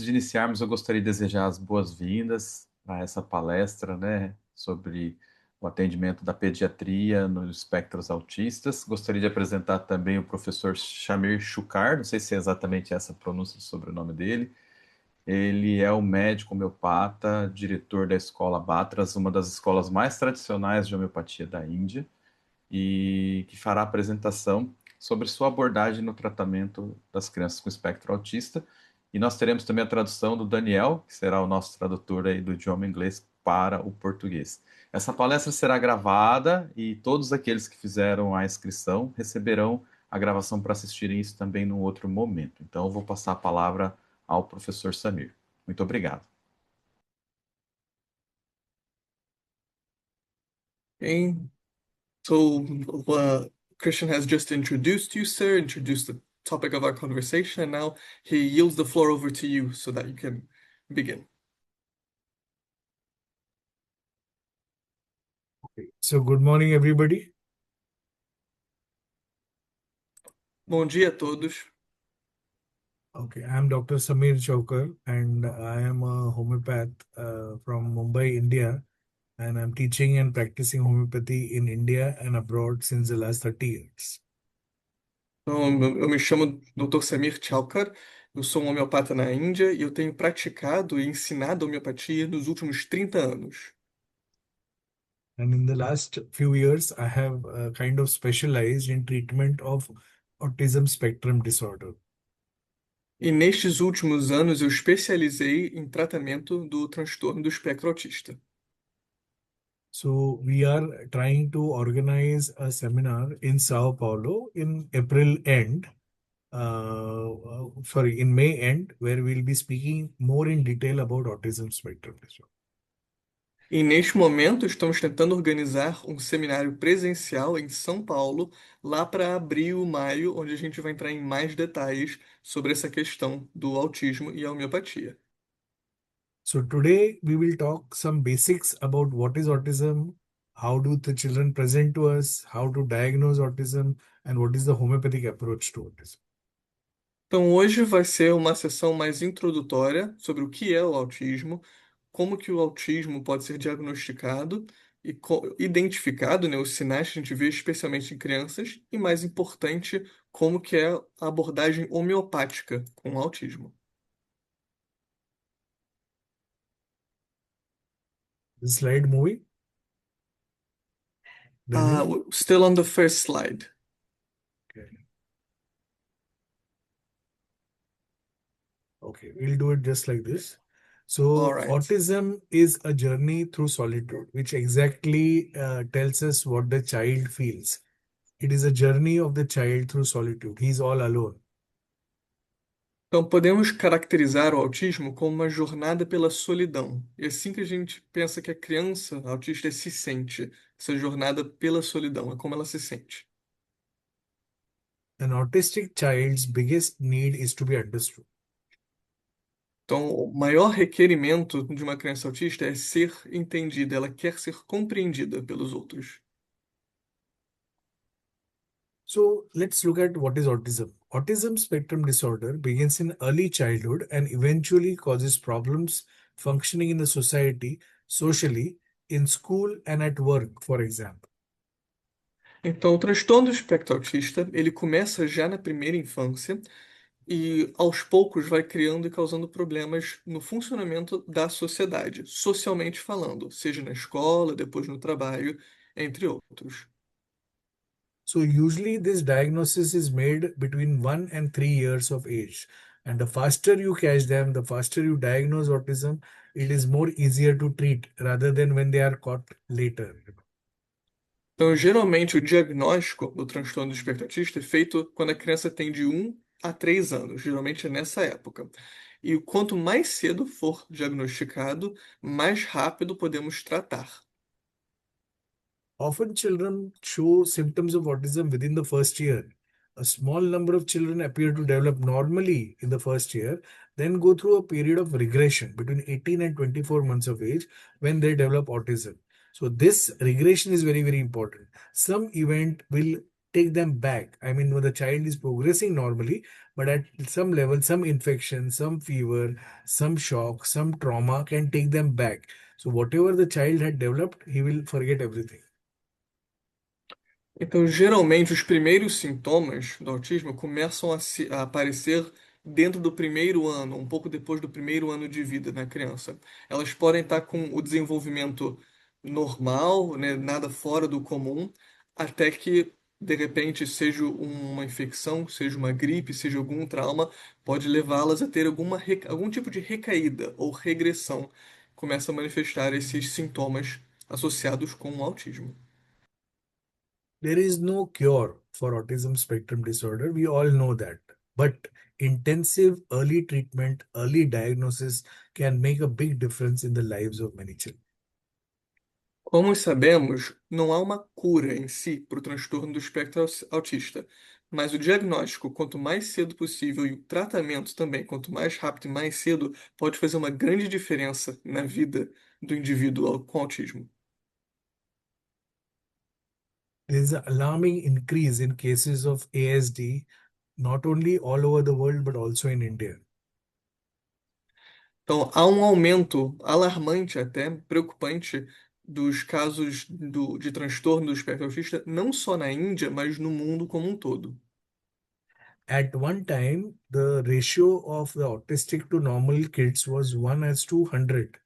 de iniciarmos, eu gostaria de desejar as boas-vindas a essa palestra, né, sobre o atendimento da pediatria nos espectros autistas. Gostaria de apresentar também o professor Shamir Shukar, não sei se é exatamente essa a pronúncia do sobrenome dele. Ele é um médico homeopata, diretor da Escola Batras, uma das escolas mais tradicionais de homeopatia da Índia, e que fará a apresentação sobre sua abordagem no tratamento das crianças com espectro autista. E nós teremos também a tradução do Daniel, que será o nosso tradutor aí do idioma inglês para o português. Essa palestra será gravada e todos aqueles que fizeram a inscrição receberão a gravação para assistirem isso também num outro momento. Então, eu vou passar a palavra ao professor Samir. Muito obrigado. Okay, so Christian has just introduced you, sir, introduced the topic of our conversation, and now he yields the floor over to you so that you can begin. So good morning, everybody. Bom dia a todos. Okay, I'm Dr. Samir Chaukar, and I am a homeopath from Mumbai, India, and I'm teaching and practicing homeopathy in India and abroad since the last 30 years. Então, eu me chamo Dr. Samir Chalkar, eu sou um homeopata na Índia e eu tenho praticado e ensinado homeopatia nos últimos 30 anos. And in the last few years, I have kind of specialized in treatment of autism spectrum disorder. E nestes últimos anos eu especializei em tratamento do transtorno do espectro autista. So we are trying to organize a seminar in Sao Paulo in April end. In May end, where we'll be speaking more in detail about autism spectrum disorder. E neste momento estamos tentando organizar um seminário presencial em São Paulo, lá para abril, maio, onde a gente vai entrar em mais detalhes sobre essa questão do autismo e a homeopatia. So today we will talk some basics about what is autism, how do the children present to us, how to diagnose autism, and what is the homeopathic approach to autism. Então hoje vai ser uma sessão mais introdutória sobre o que é o autismo, como que o autismo pode ser diagnosticado e identificado, né, os sinais que a gente vê especialmente em crianças, e mais importante, como que é a abordagem homeopática com o autismo. The slide moving. Daniel? Still on the first slide. Okay, we'll do it just like this. So All right. autism is a journey through solitude, which exactly tells us what the child feels. It is a journey of the child through solitude. He's all alone. Então, podemos caracterizar o autismo como uma jornada pela solidão. E é assim que a gente pensa que a criança autista se sente, essa jornada pela solidão, é como ela se sente. An autistic child's biggest need is to be understood. Então, o maior requerimento de uma criança autista é ser entendida, ela quer ser compreendida pelos outros. So let's look at what is autism. Autism spectrum disorder begins in early childhood and eventually causes problems functioning in the society, socially, in school and at work, for example. Então, o transtorno do espectro autista, ele começa já na primeira infância e aos poucos vai criando e causando problemas no funcionamento da sociedade, socialmente falando, seja na escola, depois no trabalho, entre outros. So usually this diagnosis is made between 1 and 3 years of age. And the faster you catch them, the faster you diagnose autism, it is more easier to treat rather than when they are caught later. Então, geralmente, o diagnóstico do transtorno do espectro autista é feito quando a criança tem de 1 a 3 anos, geralmente é nessa época. E quanto mais cedo for diagnosticado, mais rápido podemos tratar. Often children show symptoms of autism within the first year. A small number of children appear to develop normally in the first year, then go through a period of regression between 18 and 24 months of age when they develop autism. So this regression is very, very important. Some event will take them back. I mean, when the child is progressing normally, but at some level, some infection, some fever, some shock, some trauma can take them back. So whatever the child had developed, he will forget everything. Então, geralmente, os primeiros sintomas do autismo começam a aparecer dentro do primeiro ano, um pouco depois do primeiro ano de vida na criança. Elas podem estar com o desenvolvimento normal, né, nada fora do comum, até que, de repente, seja uma infecção, seja uma gripe, seja algum trauma, pode levá-las a ter algum tipo de recaída ou regressão. Começa a manifestar esses sintomas associados com o autismo. There is no cure for autism spectrum disorder. We all know that. But intensive early treatment, early diagnosis can make a big difference in the lives of many children. Como sabemos, não há uma cura em si para o transtorno do espectro autista, mas o diagnóstico, quanto mais cedo possível, e o tratamento também, quanto mais rápido e mais cedo, pode fazer uma grande diferença na vida do indivíduo com autismo. There is an alarming increase in cases of ASD, not only all over the world, but also in India. Então, há um aumento alarmante, até preocupante, dos casos de transtorno do espectro autista, não só na Índia, mas no mundo como um todo. At one time, the ratio of the autistic to normal kids was 1:100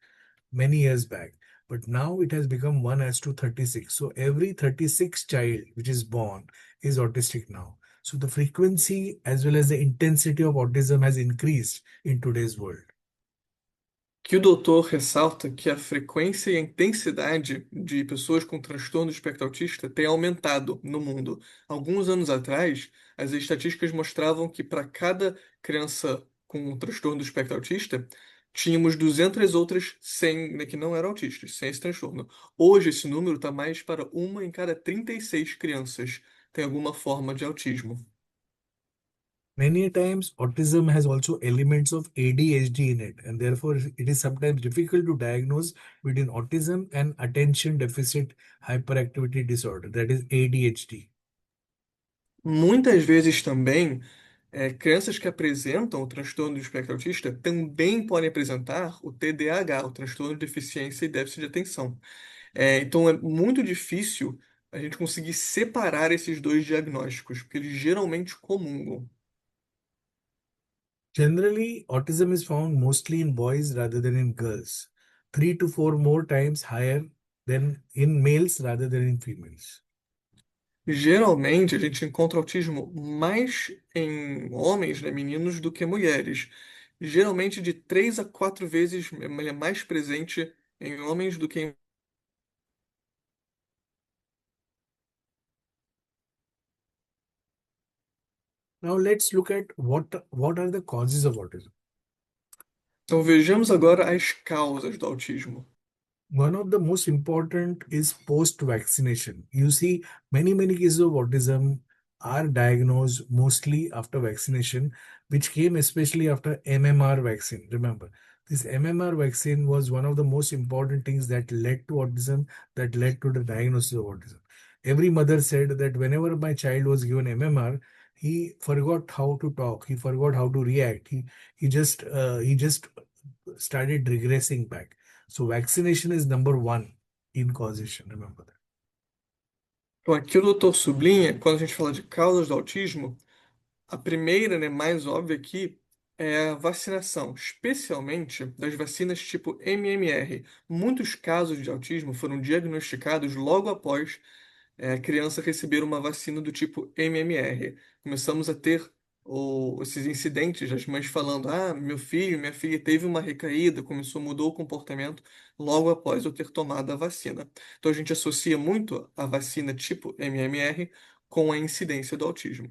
many years back. But now it has become 1:36. So every 36 child which is born is autistic now. So the frequency as well as the intensity of autism has increased in today's world. Que o doutor ressalta que a frequência e a intensidade de pessoas com transtorno do espectro autista tem aumentado no mundo. Alguns anos atrás, as estatísticas mostravam que para cada criança com um transtorno do espectro autista, tínhamos 200 outras sem, né, que não eram autistas, sem esse transtorno. Hoje, esse número está mais para uma em cada 36 crianças tem alguma forma de autismo. Many times, autism has also elements of ADHD in it, and therefore it is sometimes difficult to diagnose between autism and attention deficit hyperactivity disorder, that is ADHD. Muitas vezes também, crianças que apresentam o transtorno do espectro autista também podem apresentar o TDAH, o transtorno de deficiência e déficit de atenção. Então é muito difícil a gente conseguir separar esses dois diagnósticos, porque eles geralmente comungam. Generally, autism is found mostly in boys rather than in girls, 3 to 4 more times higher than in males rather than in females. Geralmente a gente encontra autismo mais em homens, né, meninos, do que mulheres. Geralmente de 3 a 4 vezes ele é mais presente em homens do que em. Now let's look at what are the causes of autism. Então vejamos agora as causas do autismo. One of the most important is post-vaccination. You see, many cases of autism are diagnosed mostly after vaccination, which came especially after MMR vaccine. Remember, this MMR vaccine was one of the most important things that led to autism, that led to the diagnosis of autism. Every mother said that whenever my child was given MMR, he forgot how to talk, he forgot how to react, he just started regressing back. So vaccination is number one in causation. Remember that. Então aqui o doutor sublinha, quando a gente fala de causas do autismo, a primeira, né, mais óbvia aqui é a vacinação, especialmente das vacinas tipo MMR. Muitos casos de autismo foram diagnosticados logo após a criança receber uma vacina do tipo MMR. Começamos a ter esses incidentes, as mães falando: ah, meu filho, minha filha teve uma recaída, mudou o comportamento logo após eu ter tomado a vacina. Então a gente associa muito a vacina tipo MMR com a incidência do autismo.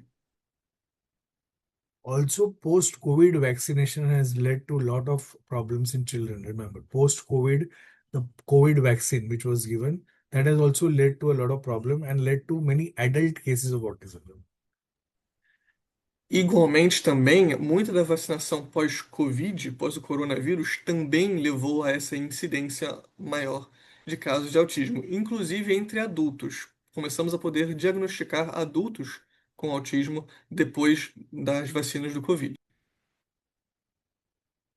Also, post-COVID vaccination has led to a lot of problems in children. Remember, post-COVID, the COVID vaccine which was given, that has also led to a lot of problem and led to many adult cases of autism. Igualmente, também, muita da vacinação pós-Covid, pós o coronavírus, também levou a essa incidência maior de casos de autismo, inclusive entre adultos. começamos a poder diagnosticar adultos com autismo depois das vacinas do Covid.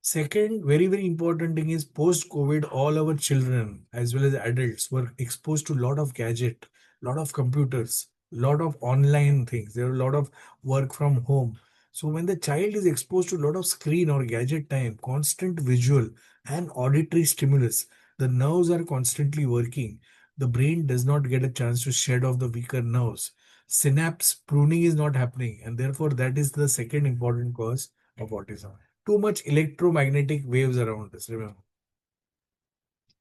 Second, very, very important thing is post-COVID, all our children as well as adults were exposed to a lot of gadget, lot of computers, lot of online things. There are a lot of work from home. So when the child is exposed to a lot of screen or gadget time, constant visual and auditory stimulus, the nerves are constantly working. The brain does not get a chance to shed off the weaker nerves. Synapse pruning is not happening, and therefore that is the second important cause of autism. Too much electromagnetic waves around us, remember.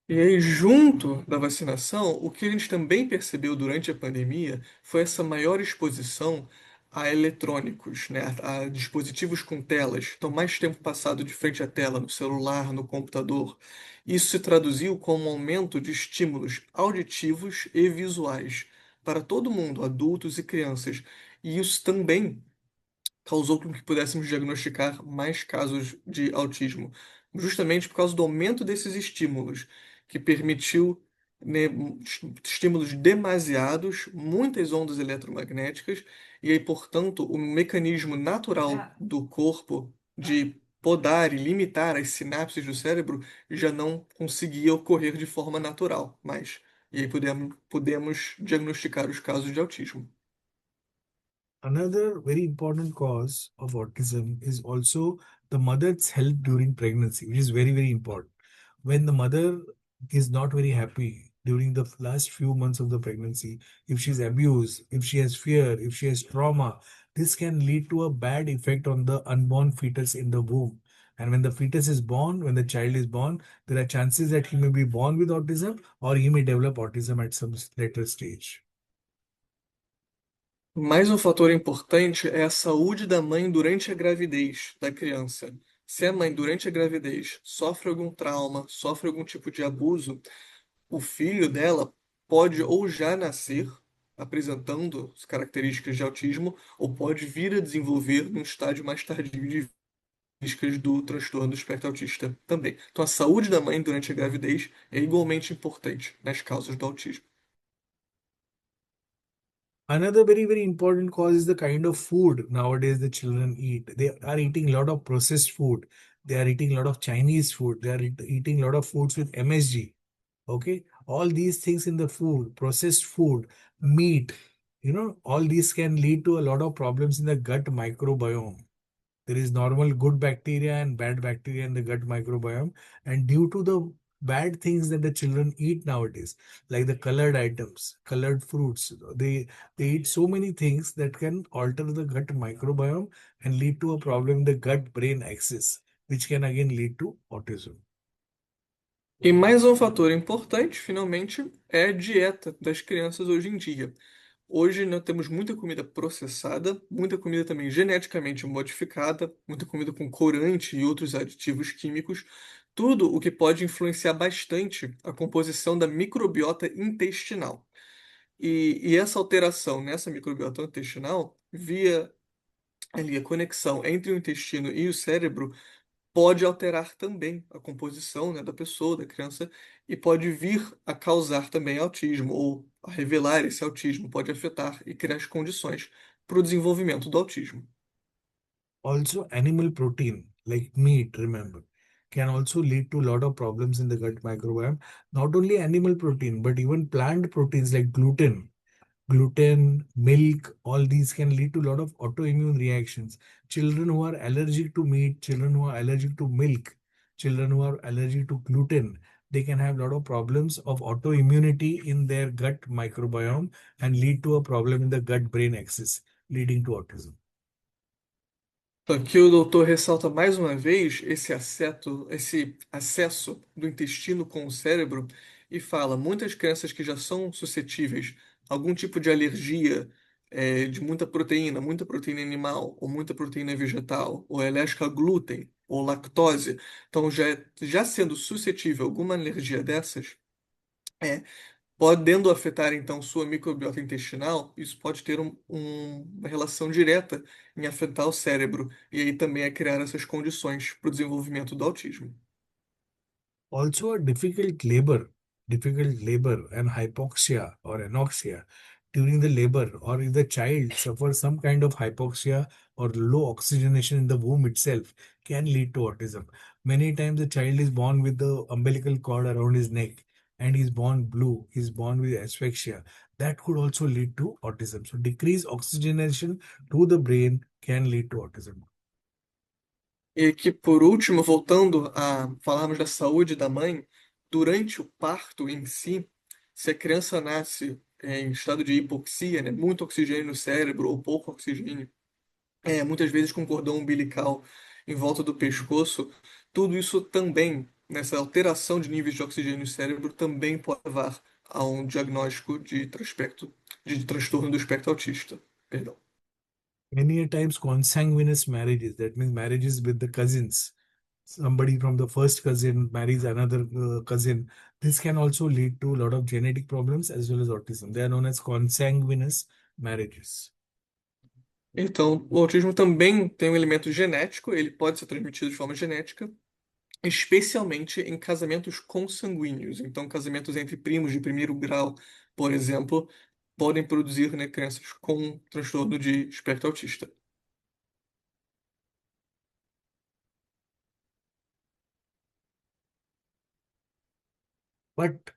E aí, junto da vacinação, o que a gente também percebeu durante a pandemia foi essa maior exposição a eletrônicos, né, a dispositivos com telas. Então, mais tempo passado de frente à tela, no celular, no computador. Isso se traduziu como um aumento de estímulos auditivos e visuais para todo mundo, adultos e crianças. E isso também causou com que pudéssemos diagnosticar mais casos de autismo, justamente por causa do aumento desses estímulos, que permitiu, né, estímulos demasiados, muitas ondas eletromagnéticas, e aí, portanto, o mecanismo natural do corpo de podar e limitar as sinapses do cérebro já não conseguia ocorrer de forma natural, mas e aí podemos diagnosticar os casos de autismo. Another very important cause of autism is also the mother's health during pregnancy, which is very, very important. When the mother is not very happy during the last few months of the pregnancy, if she's abused, if she has fear, if she has trauma, this can lead to a bad effect on the unborn fetus in the womb. And when the fetus is born, when the child is born, there are chances that he may be born with autism or he may develop autism at some later stage. Mais um fator importante é a saúde da mãe durante a gravidez da criança. Se a mãe, durante a gravidez, sofre algum trauma, sofre algum tipo de abuso, o filho dela pode ou já nascer apresentando as características de autismo, ou pode vir a desenvolver num estágio mais tardio de características do transtorno do espectro autista também. Então, a saúde da mãe durante a gravidez é igualmente importante nas causas do autismo. Another very, very important cause is the kind of food nowadays the children eat. They are eating a lot of processed food. They are eating a lot of Chinese food. They are eating a lot of foods with MSG. Okay. All these things in the food, processed food, meat, all these can lead to a lot of problems in the gut microbiome. There is normal good bacteria and bad bacteria in the gut microbiome. And due to the bad things that the children eat nowadays, like the colored items, colored fruits, they eat so many things that can alter the gut microbiome and lead to a problem in the gut brain axis, which can again lead to autism. E mais um fator importante, finalmente, é a dieta das crianças hoje em dia. Hoje nós temos muita comida processada, muita comida também geneticamente modificada, muita comida com corante e outros aditivos químicos, tudo o que pode influenciar bastante a composição da microbiota intestinal. E essa alteração nessa microbiota intestinal, via ali a conexão entre o intestino e o cérebro, pode alterar também a composição, né, da pessoa, da criança, e pode vir a causar também autismo, ou a revelar esse autismo, pode afetar e criar as condições para o desenvolvimento do autismo. Also, animal protein, like meat, remember, can also lead to a lot of problems in the gut microbiome. Not only animal protein, but even plant proteins like gluten, milk, all these can lead to a lot of autoimmune reactions. Children who are allergic to meat, children who are allergic to milk, children who are allergic to gluten, they can have a lot of problems of autoimmunity in their gut microbiome and lead to a problem in the gut brain axis, leading to autism. Então, aqui o doutor ressalta mais uma vez esse acesso do intestino com o cérebro e fala, muitas crianças que já são suscetíveis a algum tipo de alergia de muita proteína animal, ou muita proteína vegetal, ou é alérgica a glúten, ou lactose, então já sendo suscetível a alguma alergia dessas, é, podendo afetar então sua microbiota intestinal, isso pode ter uma relação direta em afetar o cérebro e aí também a criar essas condições para o desenvolvimento do autismo. Also, a difficult labor and hypoxia or anoxia during the labor, or if the child suffers some kind of hypoxia or low oxygenation in the womb itself, can lead to autism. Many times the child is born with the umbilical cord around his neck and is born blue, is born with asphyxia. That could also lead to autism. So decreased oxygenation to the brain can lead to autism. E que, por último, voltando a falarmos da saúde da mãe, durante o parto em si, se a criança nasce em estado de hipoxia, né, muito oxigênio no cérebro ou pouco oxigênio, muitas vezes com cordão umbilical em volta do pescoço, tudo isso também, nessa alteração de níveis de oxigênio no cérebro, também pode levar a um diagnóstico de transtorno do espectro autista. Perdão. Many a times consanguineous marriages, that means marriages with the cousins, somebody from the first cousin marries another cousin, this can also lead to a lot of genetic problems as well as autism. They are known as consanguineous marriages. Então, o autismo também tem um elemento genético, ele pode ser transmitido de forma genética, especialmente em casamentos consanguíneos. Então, casamentos entre primos de primeiro grau, por exemplo, podem produzir, né, crianças com transtorno de espectro autista. But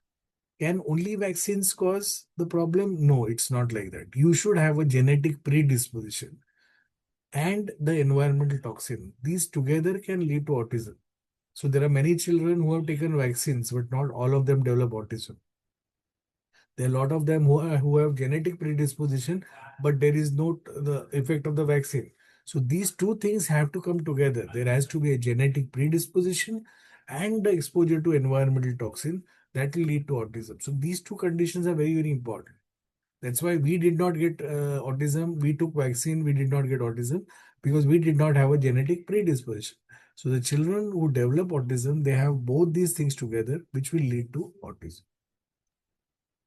can only vaccines cause the problem? No, it's not like that. You should have a genetic predisposition and the environmental toxin. These together can lead to autism. So there are many children who have taken vaccines, but not all of them develop autism. There are a lot of them who have genetic predisposition, but there is no the effect of the vaccine. So these two things have to come together. There has to be a genetic predisposition and the exposure to environmental toxin that will lead to autism. So these two conditions are very, very important. That's why we did not get autism. We took vaccine. We did not get autism because we did not have a genetic predisposition. So the children who develop autism, they have both these things together, which will lead to autism.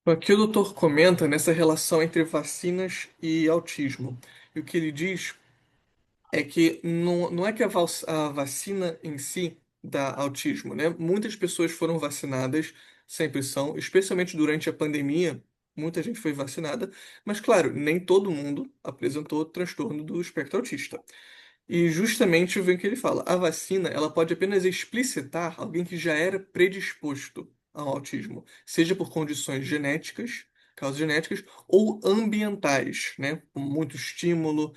Aqui o doutor comenta nessa relação entre vacinas e autismo. E o que ele diz é que não é que a vacina em si dá autismo, né? Muitas pessoas foram vacinadas, sempre são, especialmente durante a pandemia, muita gente foi vacinada, mas claro, nem todo mundo apresentou transtorno do espectro autista. E justamente vem o que ele fala, a vacina, ela pode apenas explicitar alguém que já era predisposto ao autismo, seja por condições genéticas, causas genéticas, ou ambientais, né? Com muito estímulo,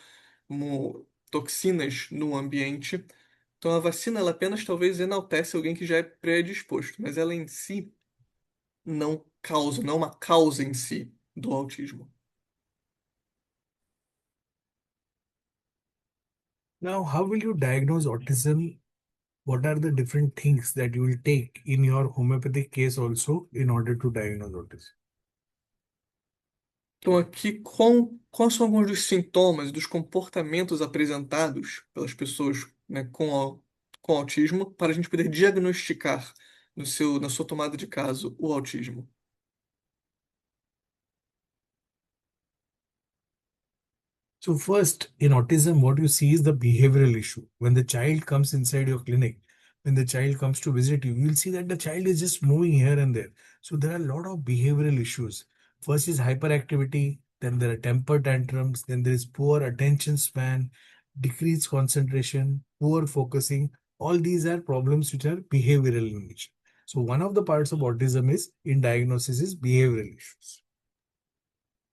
toxinas no ambiente. Então a vacina ela apenas talvez enaltece alguém que já é predisposto, mas ela em si não é uma causa em si do autismo. Now, how will you diagnose autism? What are the different things that you will take in your homeopathic case also in order to diagnose autism? Então aqui quais são alguns dos sintomas, dos comportamentos apresentados pelas pessoas, né, com autismo para a gente poder diagnosticar na sua tomada de caso o autismo? So first, in autism, what you see is the behavioral issue. When the child comes inside your clinic, when the child comes to visit you, you'll see that the child is just moving here and there. So there are a lot of behavioral issues. First is hyperactivity, then there are temper tantrums, then there is poor attention span, decreased concentration, poor focusing. All these are problems which are behavioral in nature. So one of the parts of autism is in diagnosis is behavioral issues.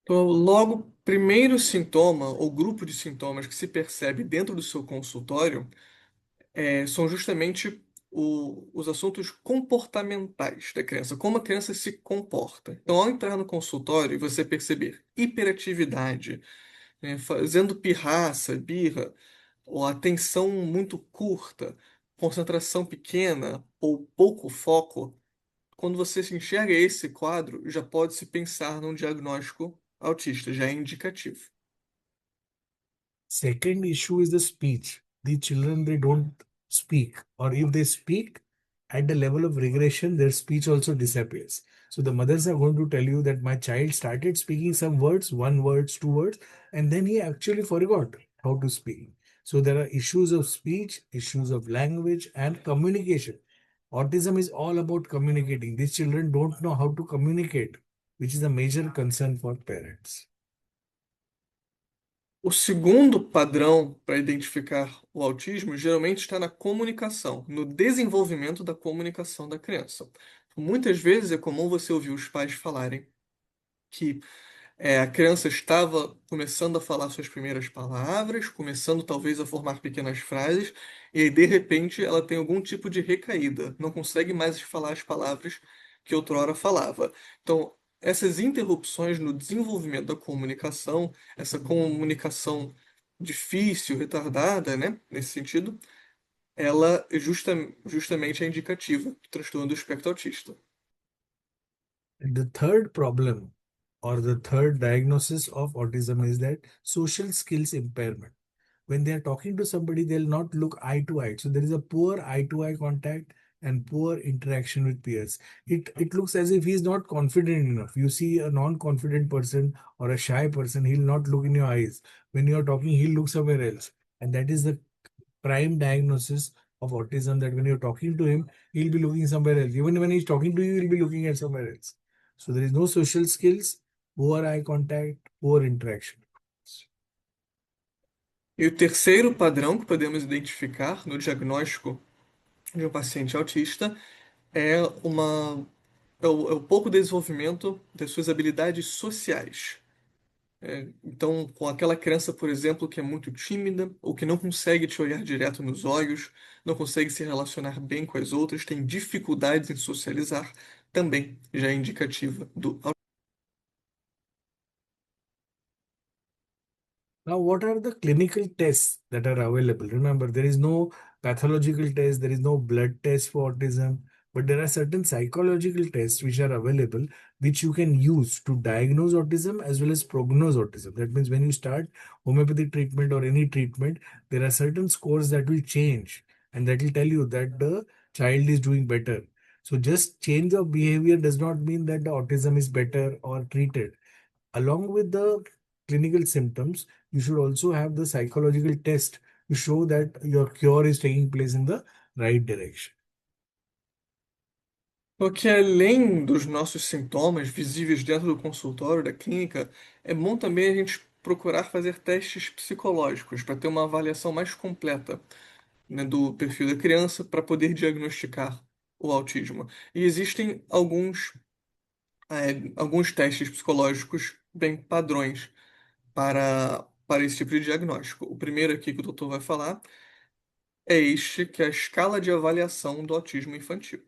Então, logo, primeiro sintoma ou grupo de sintomas que se percebe dentro do seu consultório são justamente os assuntos comportamentais da criança, como a criança se comporta. Então, ao entrar no consultório e você perceber hiperatividade, né, fazendo pirraça, birra, ou atenção muito curta, concentração pequena ou pouco foco, quando você se enxerga esse quadro, já pode se pensar num diagnóstico autista, já é indicativo. Second issue is the speech. The children, they don't speak, or if they speak, at the level of regression, their speech also disappears. So the mothers are going to tell you that my child started speaking some words, one words, two words, and then he actually forgot how to speak. So there are issues of speech, issues of language, and communication. Autism is all about communicating. These children don't know how to communicate, which is a major concern for parents. O segundo padrão para identificar o autismo geralmente está na comunicação, no desenvolvimento da comunicação da criança. Muitas vezes é comum você ouvir os pais falarem que a criança estava começando a falar suas primeiras palavras, começando talvez a formar pequenas frases, e aí de repente ela tem algum tipo de recaída, não consegue mais falar as palavras que outrora falava. Então, essas interrupções no desenvolvimento da comunicação, essa comunicação difícil, retardada, né, nesse sentido, ela justamente é indicativa do transtorno do espectro autista. The third problem or the third diagnosis of autism is that social skills impairment. When they are talking to somebody, they'll not look eye to eye. So there is a poor eye to eye contact and poor interaction with peers. It looks as if he's not confident enough. You see a non-confident person or a shy person, he'll not look in your eyes. When you're talking, he'll look somewhere else. And that is the prime diagnosis of autism, that when you're talking to him, he'll be looking somewhere else. Even when he's talking to you, he'll be looking at somewhere else. So there is no social skills, poor eye contact, poor interaction. E o terceiro padrão que podemos identificar no diagnóstico de um paciente autista é o pouco desenvolvimento das suas habilidades sociais. Então, com aquela criança, por exemplo, que é muito tímida ou que não consegue te olhar direto nos olhos, não consegue se relacionar bem com as outras, tem dificuldades em socializar, também já é indicativa do Now, what are the clinical tests that are available? Remember, there is no pathological test, there is no blood test for autism, but there are certain psychological tests which are available, which you can use to diagnose autism as well as prognose autism. That means when you start homeopathic treatment or any treatment, there are certain scores that will change, and that will tell you that the child is doing better. So, just change of behavior does not mean that the autism is better or treated. Along with the clinical symptoms, you should also have the psychological test to show that your cure is taking place in the right direction. Porque além dos nossos sintomas visíveis dentro do consultório, da clínica, é bom também a gente procurar fazer testes psicológicos para ter uma avaliação mais completa, né, do perfil da criança para poder diagnosticar o autismo. E existem alguns testes psicológicos bem padrões para esse tipo de diagnóstico. O primeiro aqui que o doutor vai falar é este, que é a escala de avaliação do autismo infantil.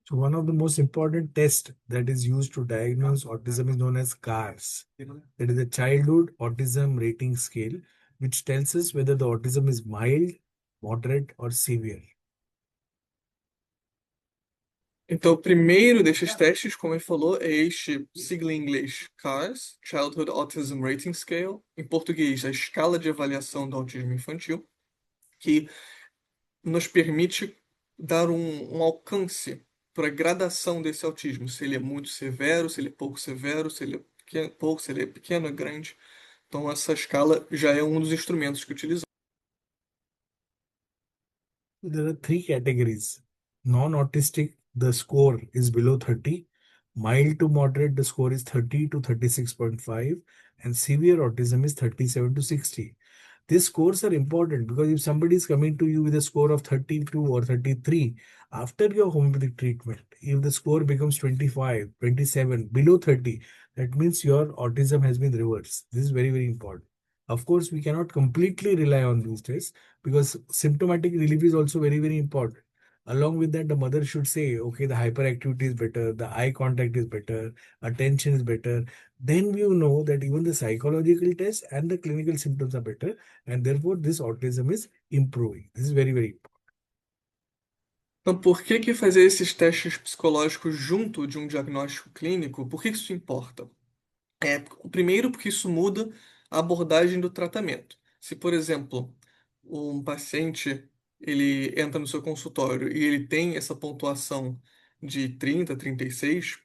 So, one of the most important tests that is used to diagnose autism is known as CARS. That is the Childhood Autism Rating Scale, which tells us whether the autism is mild, moderate, or severe. Então, o primeiro destes testes, como ele falou, é este sigla em inglês CARS, Childhood Autism Rating Scale, em português, a escala de avaliação do autismo infantil, que nos permite dar um alcance para a gradação desse autismo, se ele é muito severo, se ele é pouco severo, se ele é pequeno, pouco, se ele é pequeno, é grande. Então, essa escala já é um dos instrumentos que utilizamos. There are three categories. Non-autistic, the score is below 30. Mild to moderate, the score is 30 to 36.5. And severe autism is 37 to 60. These scores are important because if somebody is coming to you with a score of 32 or 33, after your homeopathic treatment, if the score becomes 25, 27, below 30, that means your autism has been reversed. This is very, very important. Of course, we cannot completely rely on these tests because symptomatic relief is also very, very important. Along with that, the mother should say, okay, the hyperactivity is better, the eye contact is better, attention is better. Then you know that even the psychological test and the clinical symptoms are better, and therefore this autism is improving. This is very, very important. Então, por que que fazer esses testes psicológicos junto de um diagnóstico clínico? Por que que isso importa? O primeiro, porque isso muda a abordagem do tratamento. Se, por exemplo, um paciente ele entra no seu consultório e ele tem essa pontuação de 30, 36,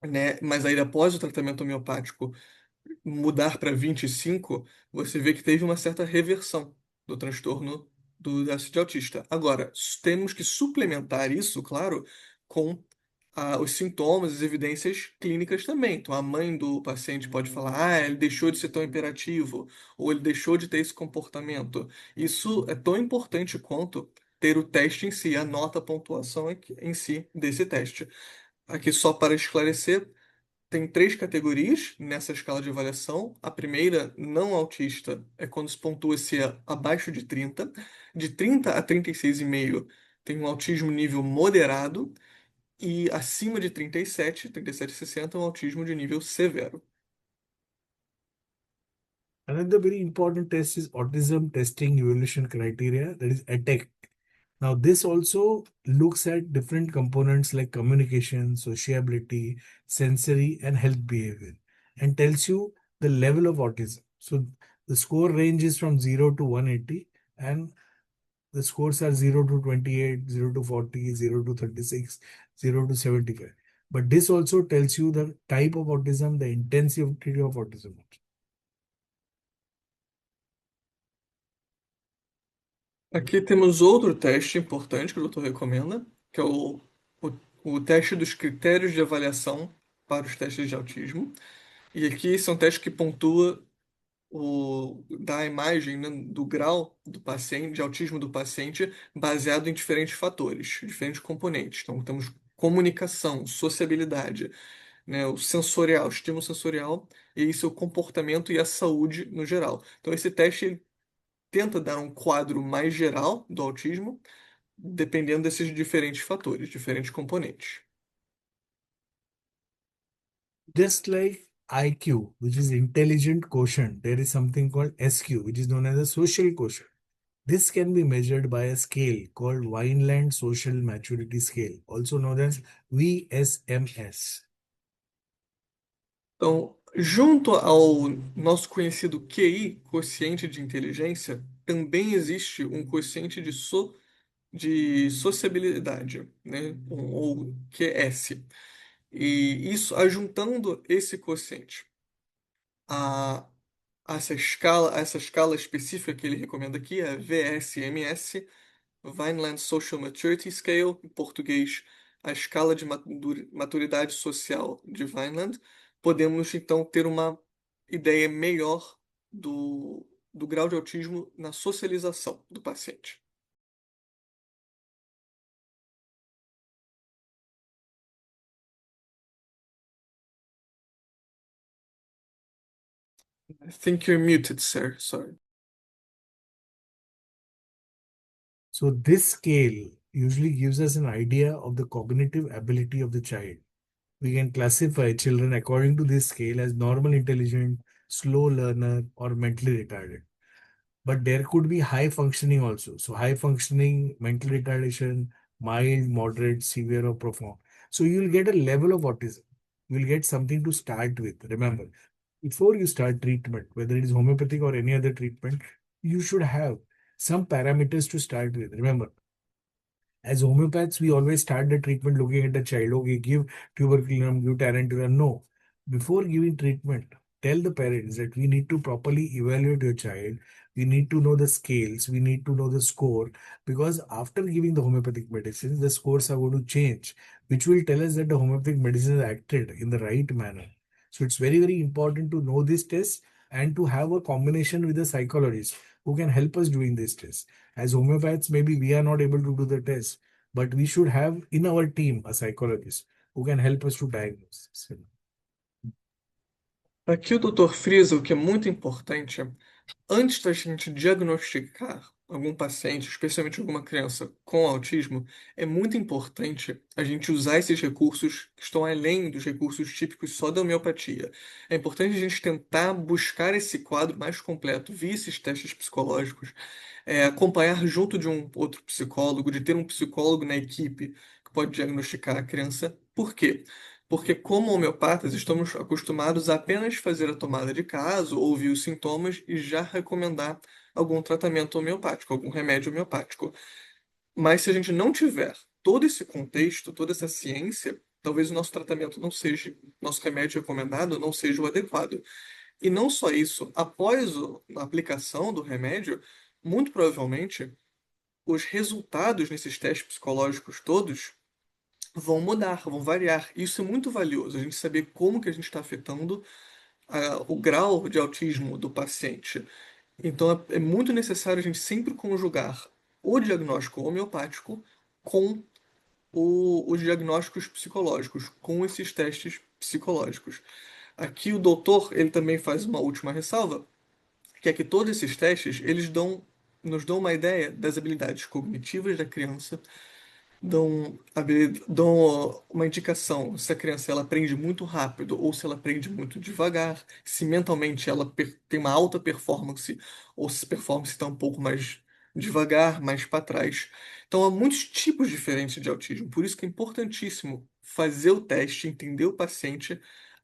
né, mas aí após o tratamento homeopático mudar para 25, você vê que teve uma certa reversão do transtorno do déficit autista. Agora, temos que suplementar isso, claro, com os sintomas, as evidências clínicas também. Então, a mãe do paciente pode falar, ele deixou de ser tão imperativo, ou ele deixou de ter esse comportamento. Isso é tão importante quanto ter o teste em si, a nota, a pontuação em si desse teste. Aqui, só para esclarecer, tem três categorias nessa escala de avaliação. A primeira, não autista, é quando se pontua se é abaixo de 30. De 30 a 36,5 tem um autismo nível moderado. E acima de 37, 60, um autismo de nível severo. Another very important test is autism testing evaluation criteria, that is ATEC. Now, this also looks at different components like communication, sociability, sensory, and health behavior, and tells you the level of autism. So, the score range is from 0 to 180, and the scores are 0 to 28, 0 to 40, 0 to 36, 0 to 75. But this also tells you the type of autism, the intensity of autism. Aqui temos outro teste importante que o doutor recomenda, que é o teste dos critérios de avaliação para os testes de autismo. E aqui são testes que pontua da imagem, né, do grau do paciente, de autismo do paciente, baseado em diferentes fatores, diferentes componentes. Então, temos comunicação, sociabilidade, né, o sensorial, o estímulo sensorial, e seu comportamento e a saúde no geral. Então, esse teste ele tenta dar um quadro mais geral do autismo, dependendo desses diferentes fatores, diferentes componentes. Just like IQ, which is intelligent quotient, there is something called SQ, which is known as a social quotient. This can be measured by a scale called Vineland Social Maturity Scale, also known as VSMS. Então, junto ao nosso conhecido QI, quociente de inteligência, também existe um quociente de sociabilidade, né? Ou QS. E isso, ajuntando esse quociente a essa escala específica que ele recomenda aqui, a VSMS, Vineland Social Maturity Scale, em português, a escala de maturidade social de Vineland, podemos então ter uma ideia melhor do grau de autismo na socialização do paciente. I think you're muted, sir. Sorry. So, this scale usually gives us an idea of the cognitive ability of the child. We can classify children according to this scale as normal intelligent, slow learner, or mentally retarded. But there could be high functioning also. So, high functioning, mental retardation, mild, moderate, severe, or profound. So, you'll get a level of autism. You'll get something to start with. Remember, before you start treatment, whether it is homeopathic or any other treatment, you should have some parameters to start with. Remember, as homeopaths, we always start the treatment looking at the child. Okay, give tuberculum, give tarantula. No. Before giving treatment, tell the parents that we need to properly evaluate your child. We need to know the scales. We need to know the score. Because after giving the homeopathic medicines, the scores are going to change, which will tell us that the homeopathic medicine is acted in the right manner. So it's very, very important to know this test and to have a combination with a psychologist who can help us doing this test. As homeopaths, maybe we are not able to do the test, but we should have in our team a psychologist who can help us to diagnose this. Aqui o doutor frisa o que é muito importante. Antes da gente diagnosticar algum paciente, especialmente alguma criança com autismo, é muito importante a gente usar esses recursos que estão além dos recursos típicos só da homeopatia. É importante a gente tentar buscar esse quadro mais completo via esses testes psicológicos, acompanhar junto de um outro psicólogo, de ter um psicólogo na equipe que pode diagnosticar a criança. Por quê? Porque, como homeopatas, estamos acostumados a apenas fazer a tomada de caso, ouvir os sintomas e já recomendar algum tratamento homeopático, algum remédio homeopático. Mas se a gente não tiver todo esse contexto, toda essa ciência, talvez o nosso tratamento não seja, nosso remédio recomendado não seja o adequado. E não só isso, após a aplicação do remédio, muito provavelmente os resultados nesses testes psicológicos todos vão mudar, vão variar. Isso é muito valioso, a gente saber como que a gente está afetando o grau de autismo do paciente. Então é muito necessário a gente sempre conjugar o diagnóstico homeopático com os diagnósticos psicológicos, com esses testes psicológicos. Aqui o doutor, ele também faz uma última ressalva, que é que todos esses testes, nos dão uma ideia das habilidades cognitivas da criança, dão uma indicação se a criança ela aprende muito rápido ou se ela aprende muito devagar, se mentalmente ela tem uma alta performance ou se a performance está um pouco mais devagar, mais para trás. Então há muitos tipos diferentes de autismo, por isso que é importantíssimo fazer o teste, entender o paciente,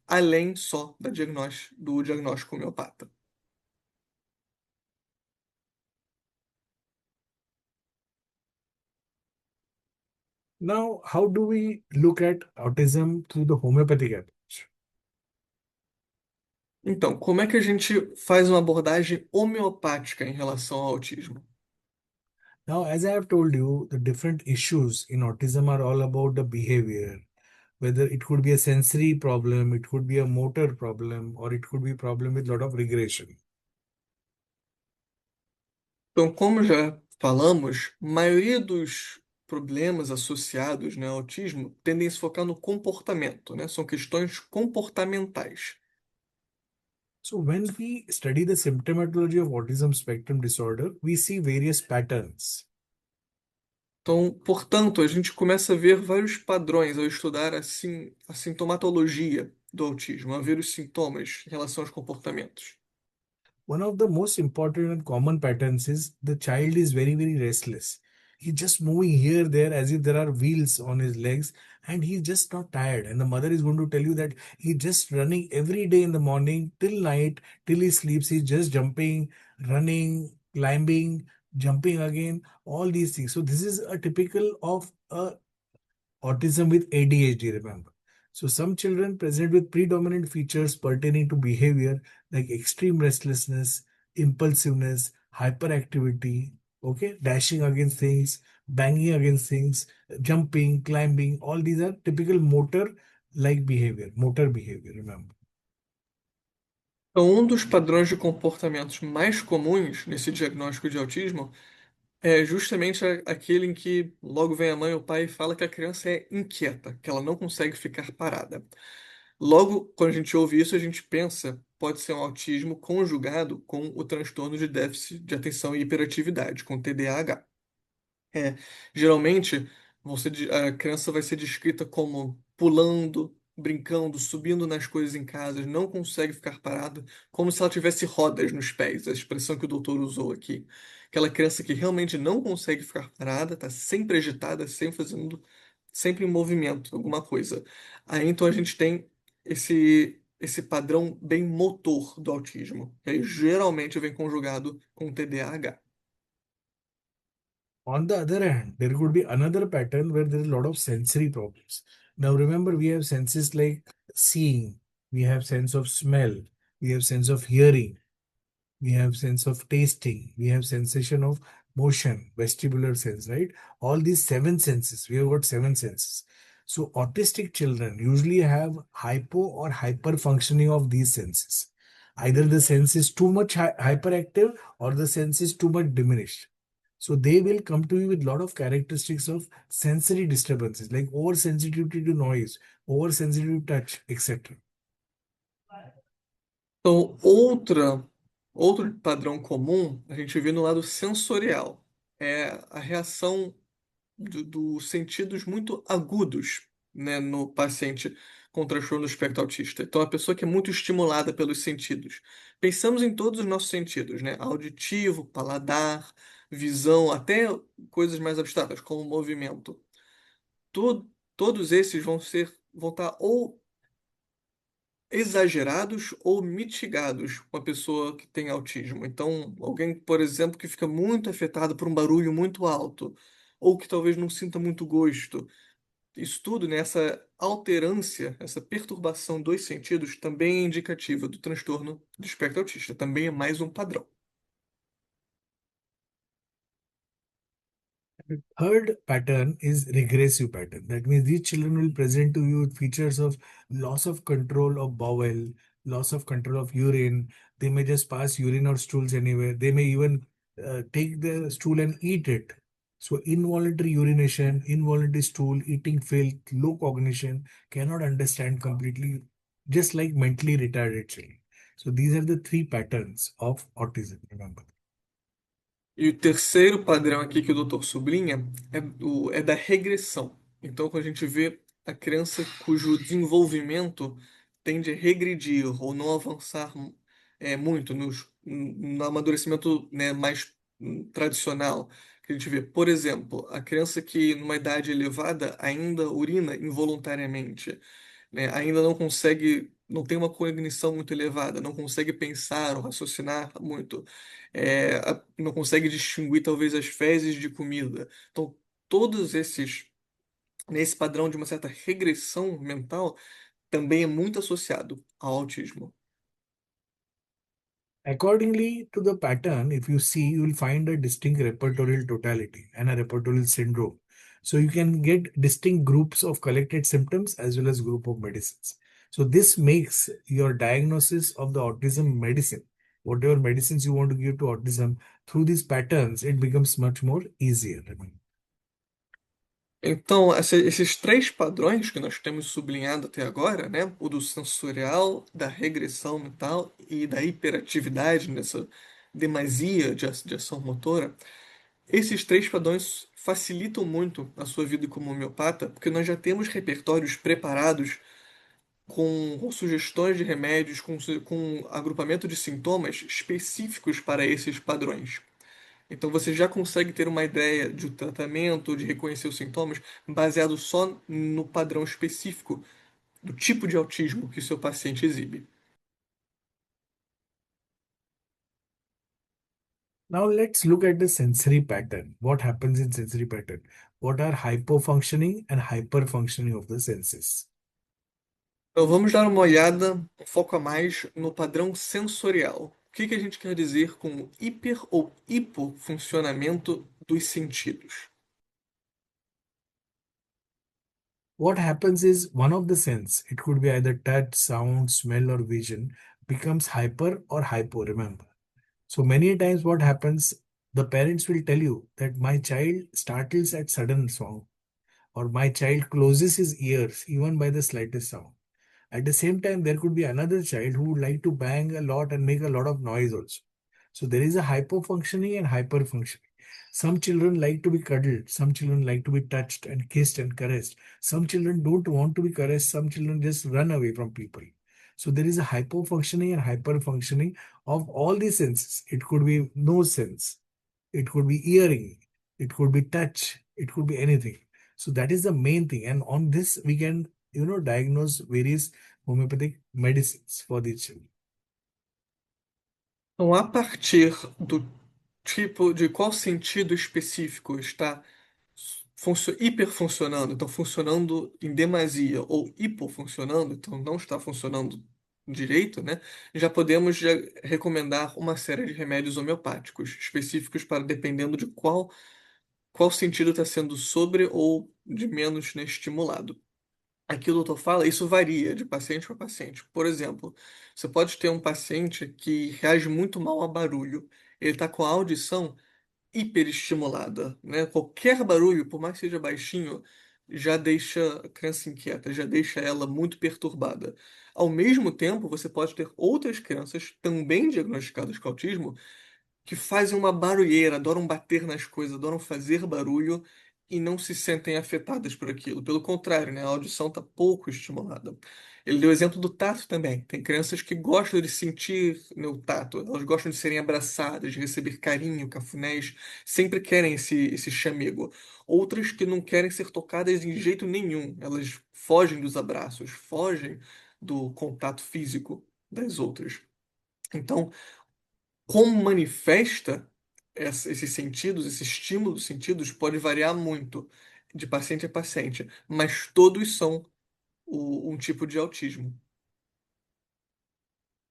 além só do diagnóstico homeopata. Now, how do we look at autism through the homeopathic approach? Então, como é que a gente faz uma abordagem homeopática em relação ao autismo? Now, as I have told you, the different issues in autism are all about the behavior. Whether it could be a sensory problem, it could be a motor problem, or it could be a problem with lot of regression. Então, como já falamos, a maioria dos problemas associados, né, ao autismo tendem a se focar no comportamento, né? São questões comportamentais. So, when we study the symptomatology of autism spectrum disorder, we see various patterns. Então, portanto, a gente começa a ver vários padrões ao estudar assim, a sintomatologia do autismo, a ver os sintomas em relação aos comportamentos. One of the most important and common patterns is the child is very, very restless. He's just moving here, there, as if there are wheels on his legs, and he's just not tired. And the mother is going to tell you that he's just running every day in the morning till night, till he sleeps. He's just jumping, running, climbing, jumping again, all these things. So, this is a typical of a autism with ADHD, remember. So, some children present with predominant features pertaining to behavior like extreme restlessness, impulsiveness, hyperactivity, okay, dashing against things, banging against things, jumping, climbing, all these are typical motor behavior, remember. Então, um dos padrões de comportamentos mais comuns nesse diagnóstico de autismo é justamente aquele em que logo vem a mãe ou o pai e fala que a criança é inquieta, que ela não consegue ficar parada. Logo, quando a gente ouve isso, a gente pensa, pode ser um autismo conjugado com o transtorno de déficit de atenção e hiperatividade, com TDAH. É, geralmente, a criança vai ser descrita como pulando, brincando, subindo nas coisas em casa, não consegue ficar parada, como se ela tivesse rodas nos pés, a expressão que o doutor usou aqui. Aquela criança que realmente não consegue ficar parada, está sempre agitada, sempre em movimento, alguma coisa. Aí então a gente tem esse padrão bem motor do autismo, que aí geralmente vem conjugado com TDAH. On the other hand, there could be another pattern where there is a lot of sensory problems. Now remember, we have senses like seeing, we have sense of smell, we have sense of hearing, we have sense of tasting, we have sensation of motion, vestibular sense, right? All these seven senses, we have got seven senses. So autistic children usually have hypo or hyper functioning of these senses. Either the sense is too much hyperactive or the sense is too much diminished. So they will come to you with a lot of characteristics of sensory disturbances like oversensitivity to noise, oversensitive touch, etc. Então, outro padrão comum a gente vê no lado sensorial. É a reação dos sentidos muito agudos, né, no paciente com transtorno do espectro autista. Então, a pessoa que é muito estimulada pelos sentidos. Pensamos em todos os nossos sentidos, né? Auditivo, paladar, visão, até coisas mais abstratas, como movimento. Todos esses vão estar ou exagerados ou mitigados com a pessoa que tem autismo. Então, alguém, por exemplo, que fica muito afetado por um barulho muito alto, ou que talvez não sinta muito gosto. Isso tudo, né, essa alterância, essa perturbação dos sentidos também é indicativa do transtorno do espectro autista. Também é mais um padrão. Third pattern is regressive pattern. That means these children will present to you with features of loss of control of bowel, loss of control of urine. They may just pass urine or stools anywhere. They may even take the stool and eat it. So involuntary urination, involuntary stool, eating filth, low cognition, cannot understand completely, just like mentally retarded children. So these are the three patterns of autism. Remember. E o terceiro padrão aqui que o doutor sublinha é da regressão. Então, quando a gente vê a criança cujo desenvolvimento tende a regredir ou não avançar muito no amadurecimento, né, mais tradicional, que a gente vê, por exemplo, a criança que numa idade elevada ainda urina involuntariamente, né, ainda não consegue, não tem uma cognição muito elevada, não consegue pensar ou raciocinar muito, não consegue distinguir talvez as fezes de comida. Então, todos esses, nesse padrão de uma certa regressão mental, também é muito associado ao autismo. Accordingly to the pattern, if you see, you will find a distinct repertorial totality and a repertorial syndrome. So you can get distinct groups of collected symptoms as well as group of medicines. So this makes your diagnosis of the autism medicine, whatever medicines you want to give to autism, through these patterns, it becomes much more easier. Então, esses três padrões que nós temos sublinhado até agora, né? O do sensorial, da regressão mental e da hiperatividade, nessa demasia de ação motora, esses três padrões facilitam muito a sua vida como homeopata, porque nós já temos repertórios preparados com sugestões de remédios, com agrupamento de sintomas específicos para esses padrões. Então você já consegue ter uma ideia de tratamento, de reconhecer os sintomas, baseado só no padrão específico do tipo de autismo que o seu paciente exibe. Now let's look at the sensory pattern. What happens in sensory pattern? What are hypofunctioning and hyperfunctioning of the senses? Então vamos dar uma olhada, um foco a mais no padrão sensorial. O que que a gente quer dizer com hiper ou hipofuncionamento dos sentidos? What happens is one of the sense, it could be either touch, sound, smell, or vision, becomes hyper or hypo, remember. So many times what happens, the parents will tell you that my child startles at sudden sound, or my child closes his ears even by the slightest sound. At the same time, there could be another child who would like to bang a lot and make a lot of noise also. So there is a hypofunctioning and hyperfunctioning. Some children like to be cuddled, some children like to be touched and kissed and caressed. Some children don't want to be caressed, some children just run away from people. So there is a hypofunctioning and hyperfunctioning of all the senses. It could be nose sense, it could be hearing, it could be touch, it could be anything. So that is the main thing. And on this, we can, diagnose various homeopathic medicines for these children. Então, a partir do tipo de qual sentido específico está hiperfuncionando, então funcionando em demasia, ou hipofuncionando, então não está funcionando direito, né? Já podemos recomendar uma série de remédios homeopáticos específicos para dependendo de qual sentido está sendo sobre ou de menos, né, estimulado. Aqui o doutor fala, isso varia de paciente para paciente. Por exemplo, você pode ter um paciente que reage muito mal a barulho. Ele está com a audição hiperestimulada, né? Qualquer barulho, por mais que seja baixinho, já deixa a criança inquieta, já deixa ela muito perturbada. Ao mesmo tempo, você pode ter outras crianças também diagnosticadas com autismo que fazem uma barulheira, adoram bater nas coisas, adoram fazer barulho e não se sentem afetadas por aquilo. Pelo contrário, né? A audição está pouco estimulada. Ele deu o exemplo do tato também. Tem crianças que gostam de sentir, né, o tato, elas gostam de serem abraçadas, de receber carinho, cafunés, sempre querem esse chamego. Outras que não querem ser tocadas em jeito nenhum, elas fogem dos abraços, fogem do contato físico das outras. Então, como manifesta esses sentidos, esse estímulo dos sentidos pode variar muito de paciente a paciente, mas todos são um tipo de autismo.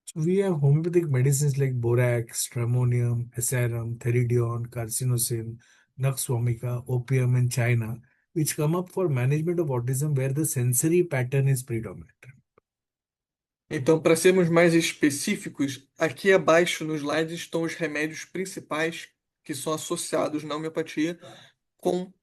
So we have homeopathic medicines like borax, stramonium, asarum, theridion, carcinosin, Nux vomica, opium in China, which come up for management of autism where the sensory pattern is predominant. Então, para sermos mais específicos, aqui abaixo no slide estão os remédios principais que são associados na homeopatia com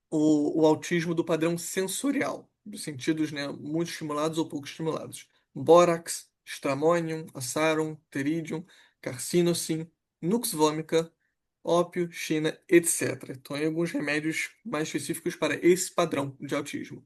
o autismo do padrão sensorial, dos sentidos, né, muito estimulados ou pouco estimulados. Bórax, Stramonium, Asarum, Pteridium, Carcinosine, Nux vomica, ópio, China, etc. Então, tem alguns remédios mais específicos para esse padrão de autismo.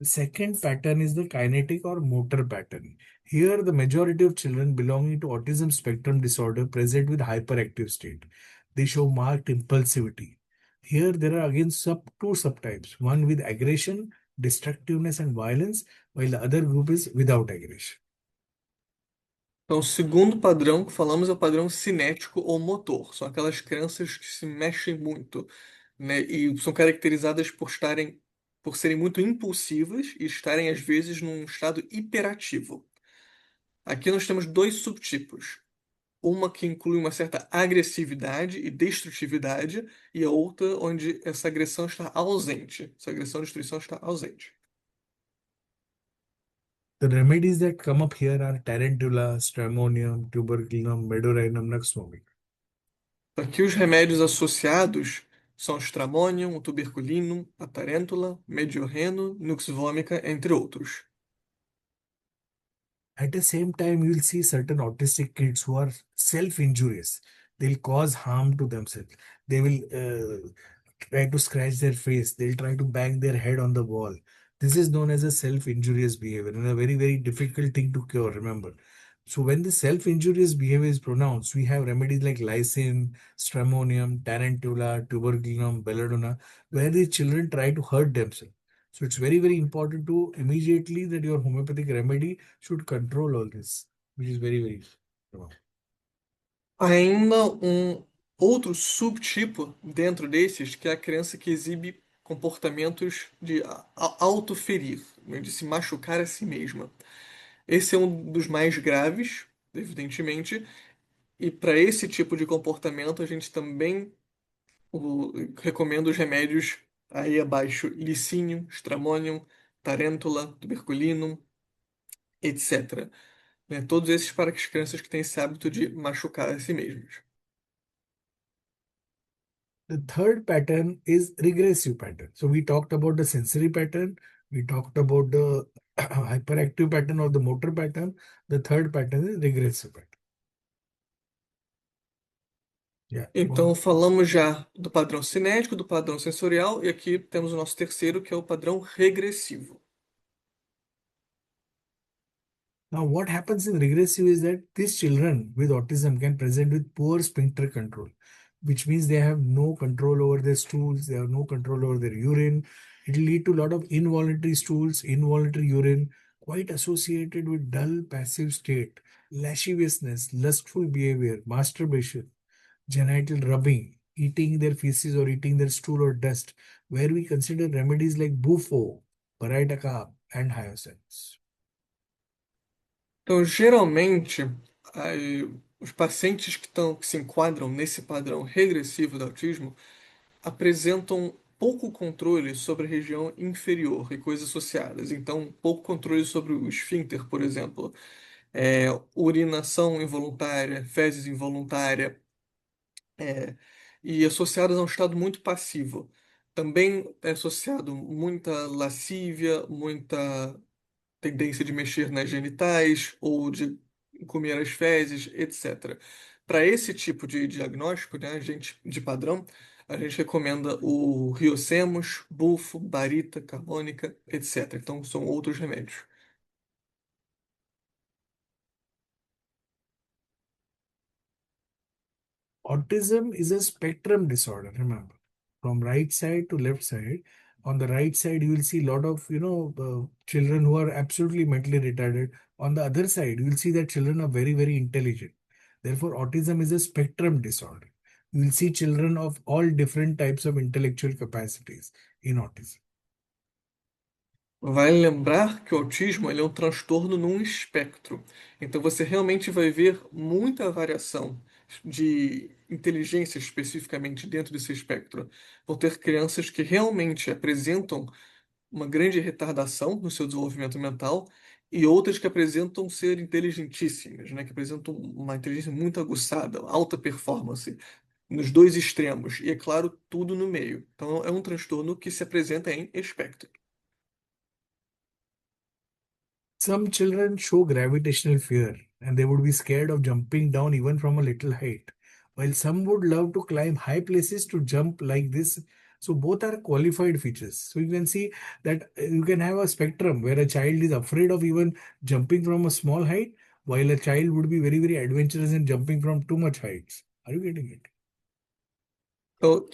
The second pattern is the kinetic or motor pattern. Here, the majority of children belonging to autism spectrum disorder present with hyperactive state. They show marked impulsivity. Here, there are again two subtypes, one with aggression, destructiveness, and violence, while the other group is without aggression. Então, o segundo padrão que falamos é o padrão cinético ou motor. São aquelas crianças que se mexem muito, né? E são caracterizadas por serem muito impulsivas e estarem, às vezes, num estado hiperativo. Aqui nós temos dois subtipos. Uma que inclui uma certa agressividade e destrutividade, e a outra onde essa agressão está ausente. Essa agressão e destruição está ausente. The remedies that come up here are tarantula, stramonium, tuberculinum, medorinum, nux vomica. Aqui os remédios associados são o Stramonium, o Tuberculinum, a Tarêntula, Mediorreno, Nux vomica, entre outros. At the same time, you will see certain autistic kids who are self-injurious. They'll cause harm to themselves. They will try to scratch their face. They'll try to bang their head on the wall. This is known as a self-injurious behavior and a very, very difficult thing to cure, remember. So when the self-injurious behavior is pronounced, we have remedies like lysine, stramonium, tarantula, tuberculinum, belladonna, where the children try to hurt themselves. So it's very, very important to immediately that your homeopathic remedy should control all this, which is very, very important. Ainda um outro subtipo dentro desses, que é a criança que exibe comportamentos de autoferir, né, de se machucar a si mesma. Esse é um dos mais graves, evidentemente, e para esse tipo de comportamento a gente também recomendo os remédios aí abaixo: licínium, stramonium, tarêntula, tuberculinum, etc. Né? Todos esses para as crianças que têm esse hábito de machucar a si mesmas. The third pattern is regressive pattern. So we talked about the sensory pattern, we talked about the hyperactive pattern or the motor pattern. The third pattern is regressive pattern. Yeah. Então, falamos já do padrão cinético, do padrão sensorial, e aqui temos o nosso terceiro, que é o padrão regressivo. Now, what happens in regressive is that these children with autism can present with poor sphincter control, which means they have no control over their stools, they have no control over their urine. It will lead to a lot of involuntary stools, involuntary urine, quite associated with dull, passive state, lasciviousness, lustful behavior, masturbation, genital rubbing, eating their feces or eating their stool or dust, where we consider remedies like bufo, paritaka, and hyoscines. Então, geralmente, os pacientes que se enquadram nesse padrão regressivo do autismo apresentam pouco controle sobre a região inferior e coisas associadas. Então, pouco controle sobre o esfíncter, por exemplo, urinação involuntária, fezes involuntária, e associadas a um estado muito passivo. Também é associado muita lascívia, muita tendência de mexer nas genitais ou de comer as fezes, etc. Para esse tipo de diagnóstico, né, de padrão, a gente recomenda o Riosemos, Bufo, Barita, Carbonica, etc. Então, são outros remédios. Autism is a spectrum disorder, remember, from right side to left side. On the right side, you will see a lot of, children who are absolutely mentally retarded. On the other side, you will see that children are very, very intelligent. Therefore, autism is a spectrum disorder. You will see children of all different types of intellectual capacities in autism. Vale lembrar que o autismo ele é um transtorno num espectro. Então você realmente vai ver muita variação de inteligência especificamente dentro desse espectro. Vão ter crianças que realmente apresentam uma grande retardação no seu desenvolvimento mental e outras que apresentam ser inteligentíssimas, né? Que apresentam uma inteligência muito aguçada, alta performance, nos dois extremos. E, é claro, tudo no meio. Então é um transtorno que se apresenta em espectro. Some children show gravitational fear and they would be scared of jumping down even from a little height, while some would love to climb high places to jump like this. So, both are qualified features. So, you can see that you can have a spectrum where a child is afraid of even jumping from a small height, while a child would be very, very adventurous in jumping from too much heights. Are you getting it? Então,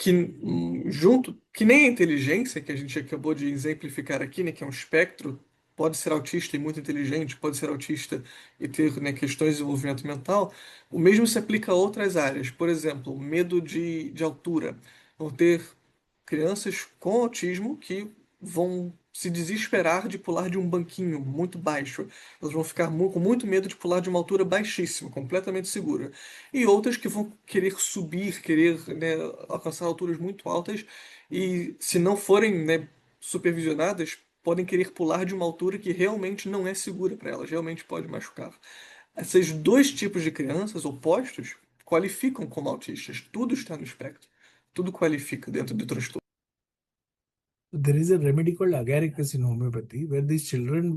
junto, que nem a inteligência que a gente acabou de exemplificar aqui, né, que é um espectro, pode ser autista e muito inteligente, pode ser autista e ter, né, questões de desenvolvimento mental, o mesmo se aplica a outras áreas. Por exemplo, medo de altura. Vão ter crianças com autismo que vão se desesperar de pular de um banquinho muito baixo. Elas vão ficar com muito medo de pular de uma altura baixíssima, completamente segura. E outras que vão querer subir, querer, né, alcançar alturas muito altas e, se não forem, né, supervisionadas, podem querer pular de uma altura que realmente não é segura para elas, realmente pode machucar. Esses dois tipos de crianças opostos qualificam como autistas. Tudo está no espectro. Tudo qualifica dentro do transtorno. There is a remedy called agaricus in homeopathy where these children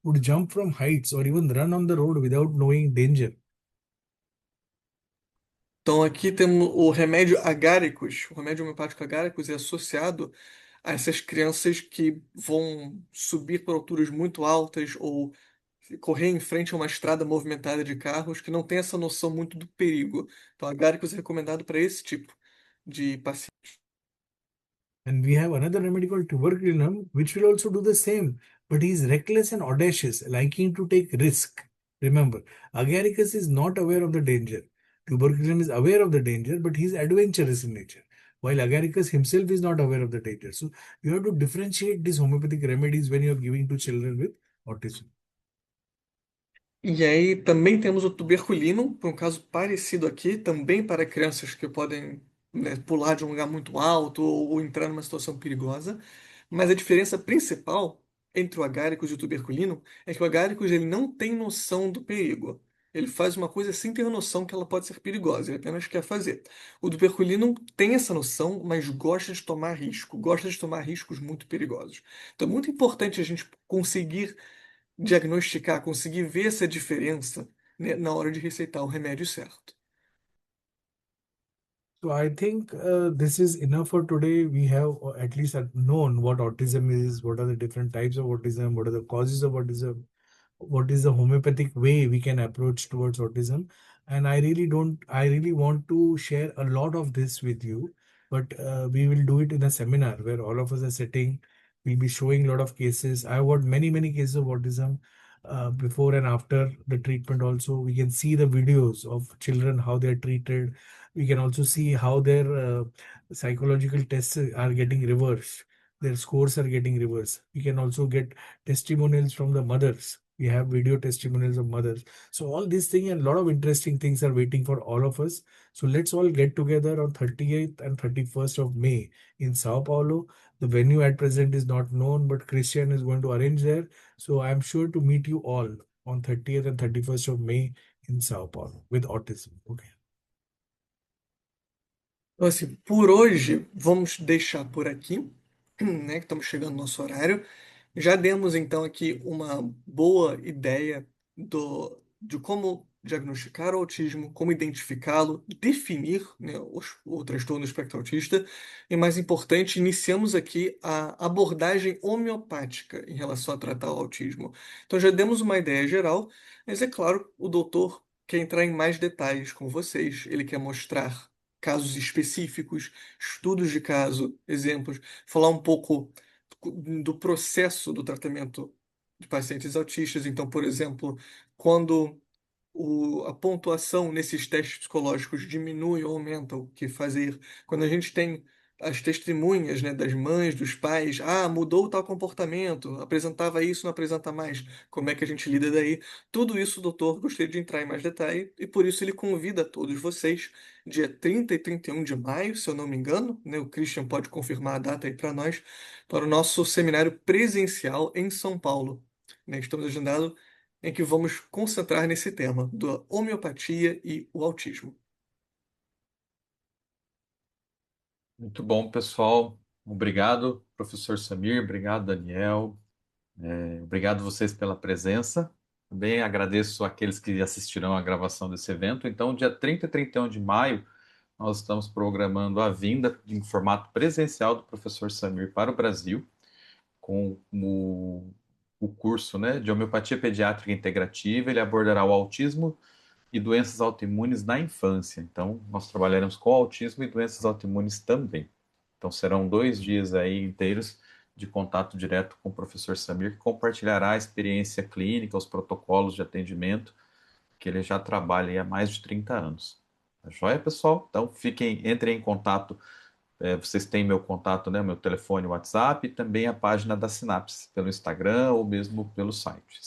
would jump from heights or even run on the road without knowing danger. Então aqui temos o remédio agáricos. O remédio homeopático agáricos é associado a essas crianças que vão subir por alturas muito altas ou correr em frente a uma estrada movimentada de carros que não tem essa noção muito do perigo. Então agáricos é recomendado para esse tipo de paciente. And we have another remedy called tuberculinum, which will also do the same. But he is reckless and audacious, liking to take risk. Remember, Agaricus is not aware of the danger. Tuberculinum is aware of the danger, but he is adventurous in nature. While Agaricus himself is not aware of the danger. So you have to differentiate these homeopathic remedies when you are giving to children with autism. E aí também temos o tuberculino, por um caso parecido aqui, também para crianças que podem, né, pular de um lugar muito alto ou entrar numa situação perigosa. Mas a diferença principal entre o agáricus e o tuberculino é que o agáricus ele não tem noção do perigo. Ele faz uma coisa sem ter noção que ela pode ser perigosa, ele apenas quer fazer. O tuberculino tem essa noção, mas gosta de tomar risco, gosta de tomar riscos muito perigosos. Então é muito importante a gente conseguir diagnosticar, conseguir ver essa diferença, né, na hora de receitar o remédio certo. So I think this is enough for today. We have at least known what autism is, what are the different types of autism, what are the causes of autism, what is the homeopathic way we can approach towards autism. And I really want to share a lot of this with you, but we will do it in a seminar where all of us are sitting. We'll be showing a lot of cases. I've got many cases of autism before and after the treatment. Also, we can see the videos of children, how they're treated. We can also see how their psychological tests are getting reversed, their scores are getting reversed. We can also get testimonials from the mothers. We have video testimonials of mothers. So all these things and a lot of interesting things are waiting for all of us. So let's all get together on 30th and 31st of May in Sao Paulo. The venue at present is not known, but Christian is going to arrange there. So I'm sure to meet you all on 30th and 31st of May in Sao Paulo with autism. Okay. Então, assim, por hoje, vamos deixar por aqui, né, que estamos chegando no nosso horário. Já demos, então, aqui uma boa ideia de como diagnosticar o autismo, como identificá-lo, definir, né, o transtorno do espectro autista. E, mais importante, iniciamos aqui a abordagem homeopática em relação a tratar o autismo. Então, já demos uma ideia geral, mas, é claro, o doutor quer entrar em mais detalhes com vocês. Ele quer mostrar casos específicos, estudos de caso, exemplos, falar um pouco do processo do tratamento de pacientes autistas. Então, por exemplo, quando a pontuação nesses testes psicológicos diminui ou aumenta, o que fazer? Quando a gente tem as testemunhas, né, das mães, dos pais, mudou tal comportamento, apresentava isso, não apresenta mais, como é que a gente lida daí? Tudo isso o doutor gostaria de entrar em mais detalhe e por isso ele convida todos vocês, dia 30 e 31 de maio, se eu não me engano, né, o Christian pode confirmar a data aí para nós, para o nosso seminário presencial em São Paulo. Né, estamos agendados em que vamos concentrar nesse tema, da homeopatia e o autismo. Muito bom, pessoal. Obrigado, professor Samir. Obrigado, Daniel. Obrigado vocês pela presença. Também agradeço aqueles que assistirão à gravação desse evento. Então, dia 30 e 31 de maio, nós estamos programando a vinda em formato presencial do professor Samir para o Brasil, com o curso, né, de homeopatia pediátrica integrativa. Ele abordará o autismo e doenças autoimunes na infância. Então, nós trabalharemos com autismo e doenças autoimunes também. Então, serão 2 dias aí inteiros de contato direto com o professor Samir, que compartilhará a experiência clínica, os protocolos de atendimento, que ele já trabalha aí há mais de 30 anos. Tá joia, pessoal? Então, entrem em contato. Vocês têm meu contato, né? Meu telefone, WhatsApp, e também a página da Sinapse, pelo Instagram ou mesmo pelo site.